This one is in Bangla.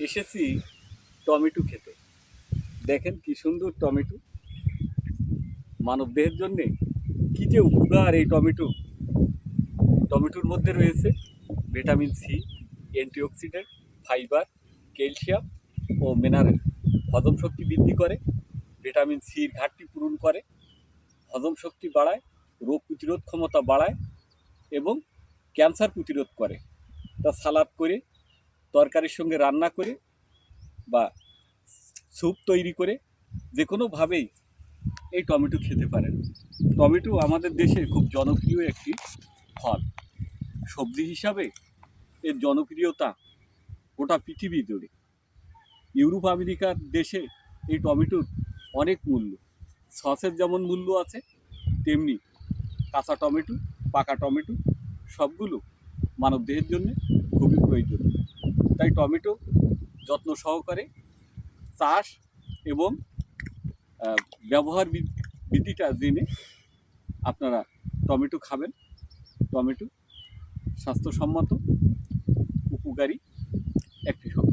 এসেছি টমেটো খেতে। দেখেন কি সুন্দর টমেটো, মানব দেহের জন্যে কি যে উপকার এই টমেটো। টমেটোর মধ্যে রয়েছে vitamin C, antioxidant, fibre, calcium ও মিনারেল। হজম শক্তি বৃদ্ধি করে, ভিটামিন সির ঘাটতি পূরণ করে, হজম শক্তি বাড়ায়, রোগ প্রতিরোধ ক্ষমতা বাড়ায় এবং ক্যান্সার প্রতিরোধ করে। তা সালাদ করে, তরকারির সঙ্গে রান্না করে বা স্যুপ তৈরি করে যে কোনোভাবেই এই টমেটো খেতে পারেন। টমেটো আমাদের দেশের খুব জনপ্রিয় একটি ফল। সবজি হিসাবে এর জনপ্রিয়তা গোটা পৃথিবী জুড়ে। ইউরোপ আমেরিকার দেশে এই টমেটোর অনেক মূল্য। সসের যেমন মূল্য আছে, তেমনি কাঁচা টমেটো, পাকা টমেটো সবগুলো মানবদেহের জন্য খুবই প্রয়োজনীয়। তাই টমেটো যত্ন সহকারে চাষ এবং ব্যবহার বিধিটা জেনে আপনারা টমেটো খাবেন। টমেটো স্বাস্থ্যসম্মত, উপকারী একটি সবজি।